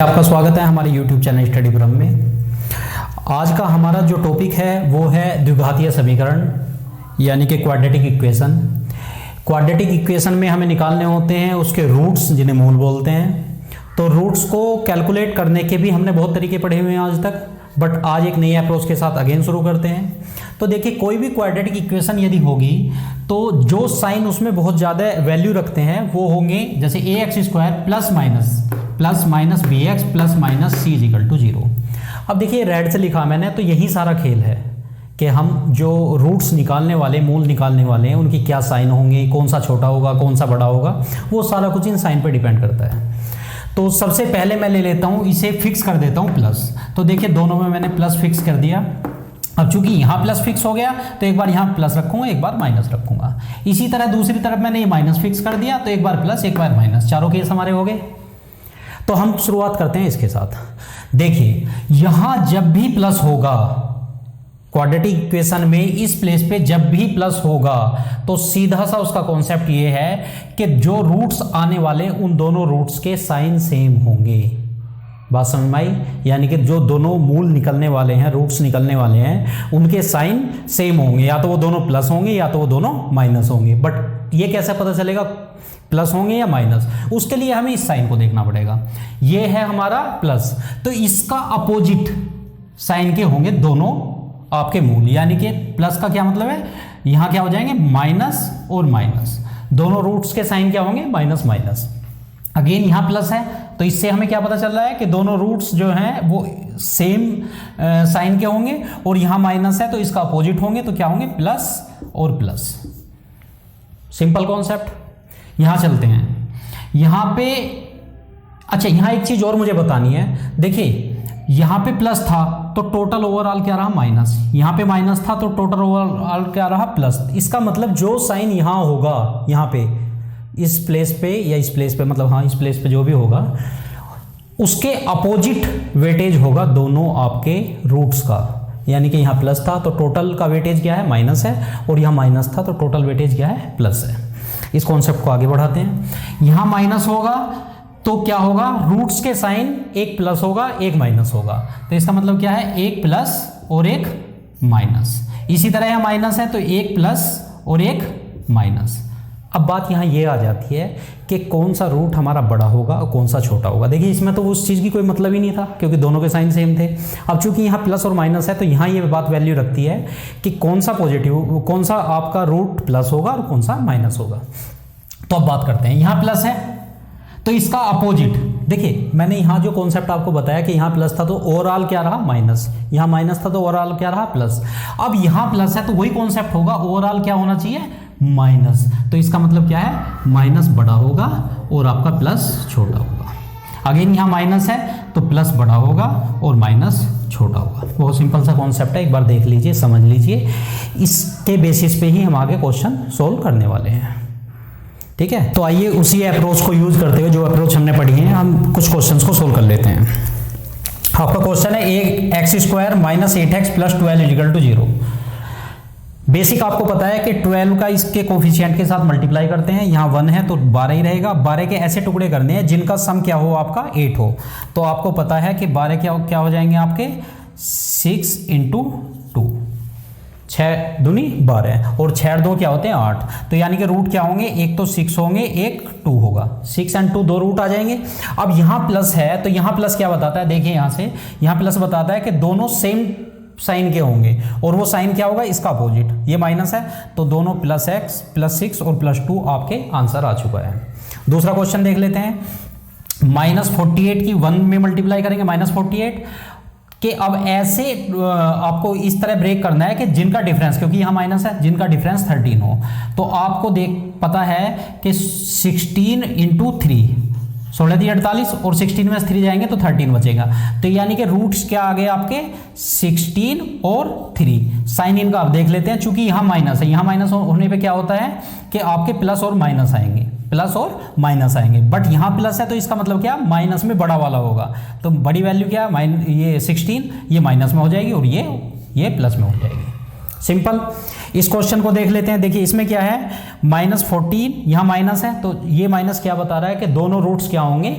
आपका स्वागत है हमारे YouTube चैनल स्टडी ब्रह्म में। आज का हमारा जो टॉपिक है वो है द्विघातीय समीकरण यानी कि क्वाड्रेटिक इक्वेशन। क्वाड्रेटिक इक्वेशन में हमें निकालने होते हैं उसके रूट्स जिन्हें मूल बोलते हैं। तो रूट्स को कैलकुलेट करने के भी हमने बहुत तरीके पढ़े हुए हैं आज तक, बट आज एक नई अप्रोच के साथ अगेन शुरू करते हैं। तो देखिए, कोई भी क्वाड्रेटिक इक्वेशन यदि होगी तो जो साइन उसमें बहुत ज़्यादा वैल्यू रखते हैं वो होंगे जैसे a x square plus minus b x plus minus c is equal to 0। अब देखिए रेड से लिखा मैंने, तो यही सारा खेल है कि हम जो रूट्स निकालने वाले, मूल निकालने वाले हैं, उनकी क्या साइन होंगे, कौन सा छोटा होगा कौन सा बड़ा होगा, वो सारा कुछ इन साइन पर डिपेंड करता है। तो सबसे पहले मैं ले लेता हूँ, इसे फिक्स कर देता हूँ प्लस। तो देखिए दोनों में मैंने प्लस फिक्स कर दिया। अब चूंकि यहाँ प्लस फिक्स हो गया तो एक बार यहाँ प्लस रखूंगा, एक बार माइनस रखूंगा। इसी तरह दूसरी तरफ मैंने ये माइनस फिक्स कर दिया, तो एक बार प्लस एक बार माइनस, चारों केस हमारे हो गए। तो हम शुरुआत करते हैं इसके साथ। देखिए यहां जब भी प्लस होगा क्वाड्रेटिक इक्वेशन में, इस प्लेस पे जब भी प्लस होगा तो सीधा सा उसका कॉन्सेप्ट ये है कि जो रूट्स आने वाले उन दोनों रूट्स के साइन सेम होंगे। बात समझ में आई? यानी कि जो दोनों मूल निकलने वाले हैं, रूट्स निकलने वाले हैं, उनके साइन सेम होंगे, या तो वो दोनों प्लस होंगे या तो वो दोनों माइनस होंगे। बट ये कैसे पता चलेगा प्लस होंगे या माइनस? उसके लिए हमें इस साइन को देखना पड़ेगा। ये है हमारा प्लस, तो इसका अपोजिट साइन के होंगे दोनों आपके मूल। यानी कि प्लस का क्या मतलब है, यहां क्या हो जाएंगे माइनस और माइनस, दोनों रूट्स के साइन क्या होंगे माइनस माइनस। अगेन यहां प्लस है तो इससे हमें क्या पता चल रहा है कि दोनों रूट्स जो हैं वो सेम साइन के होंगे, और यहां माइनस है तो इसका अपोजिट होंगे, तो क्या होंगे प्लस और प्लस। Simple concept. यहां चलते हैं, यहां पे अच्छा यहां एक चीज और मुझे बतानी है। देखिए यहां पे प्लस था तो टोटल ओवरऑल क्या रहा माइनस, यहां पे माइनस था तो टोटल ओवरऑल क्या रहा प्लस। इसका मतलब जो साइन यहां होगा, यहां पे इस प्लेस पे या इस प्लेस पे, मतलब हाँ इस प्लेस पे जो भी होगा उसके अपोजिट वेटेज होगा दोनों आपके रूट्स का। यानी कि यहाँ प्लस था तो टोटल का वेटेज क्या है माइनस है, और यहाँ माइनस था तो टोटल वेटेज क्या है प्लस है। इस कॉन्सेप्ट को आगे बढ़ाते हैं। यहाँ माइनस होगा तो क्या होगा, रूट्स के साइन एक प्लस होगा एक माइनस होगा, तो इसका मतलब क्या है एक प्लस और एक माइनस। इसी तरह यहाँ माइनस है तो एक प्लस और एक माइनस। अब बात यहाँ ये आ जाती है कि कौन सा रूट हमारा बड़ा होगा और कौन सा छोटा होगा। देखिए इसमें तो उस चीज़ की कोई मतलब ही नहीं था क्योंकि दोनों के साइन सेम थे। अब चूंकि यहाँ प्लस और माइनस है तो यहाँ ये बात वैल्यू रखती है कि कौन सा पॉजिटिव, कौन सा आपका रूट प्लस होगा और कौन सा माइनस होगा। तो अब बात करते हैं, यहाँ प्लस है तो इसका अपोजिट। देखिए मैंने यहाँ जो कॉन्सेप्ट आपको बताया कि यहाँ प्लस था तो ओवरऑल क्या रहा माइनस, यहाँ माइनस था तो ओवरऑल क्या रहा प्लस। अब यहाँ प्लस है तो वही कॉन्सेप्ट होगा, ओवरऑल क्या होना चाहिए माइनस। तो इसका मतलब क्या है माइनस बड़ा होगा और आपका प्लस छोटा होगा। अगेन यहाँ माइनस है तो प्लस बड़ा होगा और माइनस छोटा होगा। बहुत सिंपल सा कॉन्सेप्ट है, एक बार देख लीजिए समझ लीजिए। इसके बेसिस पे ही हम आगे क्वेश्चन सोल्व करने वाले हैं, ठीक है। तो आइए उसी अप्रोच को यूज करते हुए जो अप्रोच हमने पढ़ी है हम कुछ क्वेश्चंस को सोल्व कर लेते हैं। आपका क्वेश्चन है x square minus 8x plus 12 equal to 0। Basic आपको पता है कि 12 का इसके कोफिशिएंट के साथ मल्टीप्लाई करते हैं, यहाँ 1 है तो 12 ही रहेगा। 12 के ऐसे टुकड़े करने हैं जिनका सम क्या हो आपका 8 हो। तो आपको पता है कि 12 क्या हो जाएंगे आपके 6 इंटू 2, 6 दूनी 12 और 6 2 क्या होते हैं 8। तो यानी कि रूट क्या होंगे, एक तो 6 होंगे एक 2 होगा, 6 एंड 2 दो रूट आ जाएंगे। अब यहाँ प्लस है तो यहाँ प्लस क्या बताता है, देखिए यहाँ से यहाँ प्लस बताता है कि दोनों सेम साइन के होंगे, और वो साइन क्या होगा इसका अपोजिट। ये माइनस है तो दोनों प्लस एक्स प्लस 6 और प्लस 2 आपके आंसर आ चुका है। दूसरा क्वेश्चन देख लेते हैं। माइनस 48 की 1 में मल्टीप्लाई करेंगे माइनस 48 के। अब ऐसे आपको इस तरह ब्रेक करना है कि जिनका डिफरेंस, क्योंकि यहाँ माइनस है, जिनका डिफरेंस 13 हो। तो आपको पता है कि 16 इंटू 3 16 थी 48 और 16 में 3 जाएंगे तो 13 बचेगा। तो यानी कि रूट्स क्या आ गए आपके 16 और 3। साइन इनका आप देख लेते हैं, चूंकि यहाँ माइनस है, यहाँ माइनस होने पे क्या होता है कि आपके प्लस और माइनस आएंगे, प्लस और माइनस आएंगे। बट यहाँ प्लस है तो इसका मतलब क्या माइनस में बड़ा वाला होगा। तो बड़ी वैल्यू क्या ये 16 ये माइनस में हो जाएगी और ये प्लस में हो जाएगी। सिंपल। इस क्वेश्चन को देख लेते हैं। देखिए इसमें क्या है -14, यहाँ माइनस है तो ये माइनस क्या बता रहा है कि दोनों रूट्स क्या होंगे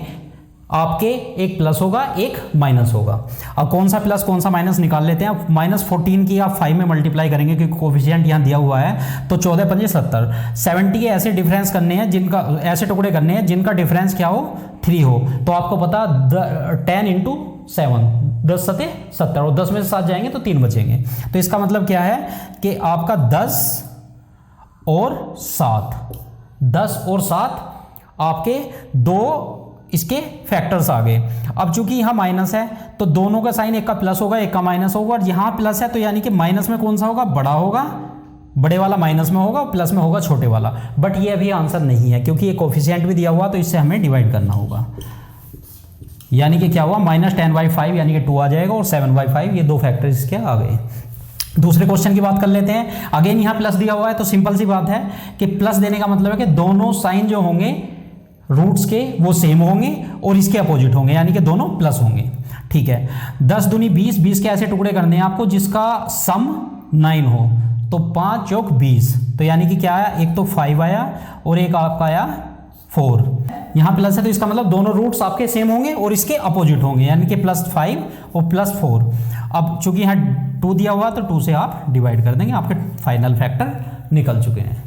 आपके एक प्लस होगा एक माइनस होगा। अब कौन सा प्लस कौन सा माइनस निकाल लेते हैं। -14 की आप 5 में मल्टीप्लाई करेंगे क्योंकि कोफिशिएंट यहाँ दिया हुआ है, तो 14 पंजे 70। 70 के ऐसे डिफरेंस करने हैं जिनका, ऐसे टुकड़े करने हैं जिनका डिफरेंस क्या हो 3 हो। तो आपको पता 10 × 7 10 सते 70 और 10 में से 7 जाएंगे तो 3 बचेंगे। तो इसका मतलब क्या है कि आपका 10 और 7 आपके दो इसके फैक्टर्स आ गए। अब चूंकि यहाँ माइनस है तो दोनों का साइन, एक का प्लस होगा एक का माइनस होगा, और यहाँ प्लस है तो यानी कि माइनस में कौन सा होगा, बड़ा होगा, बड़े वाला माइनस में होगा, प्लस में होगा छोटे वाला। बट ये अभी आंसर नहीं है क्योंकि ये कोफिशिएंट भी दिया हुआ, तो इससे हमें डिवाइड करना होगा। यानी कि क्या हुआ, -10/5 यानी कि 2 आ जाएगा, और 7/5 ये दो फैक्टर इसके आ गए। दूसरे क्वेश्चन की बात कर लेते हैं। अगेन यहाँ प्लस दिया हुआ है तो सिंपल सी बात है कि प्लस देने का मतलब है कि दोनों साइन जो होंगे रूट्स के वो सेम होंगे और इसके अपोजिट होंगे, यानी कि दोनों प्लस होंगे। ठीक है, 10 दूनी 20, 20 के ऐसे टुकड़े करने हैं आपको जिसका सम 9 हो, तो 5 + 20, तो यानी कि क्या आया, एक तो 5 आया और एक आपका आया 4। यहाँ प्लस है तो इसका मतलब दोनों रूट्स आपके सेम होंगे और इसके अपोजिट होंगे, यानी कि +5 और +4। अब चूंकि यहाँ 2 दिया हुआ तो 2 से आप डिवाइड कर देंगे, आपके फाइनल फैक्टर निकल चुके हैं।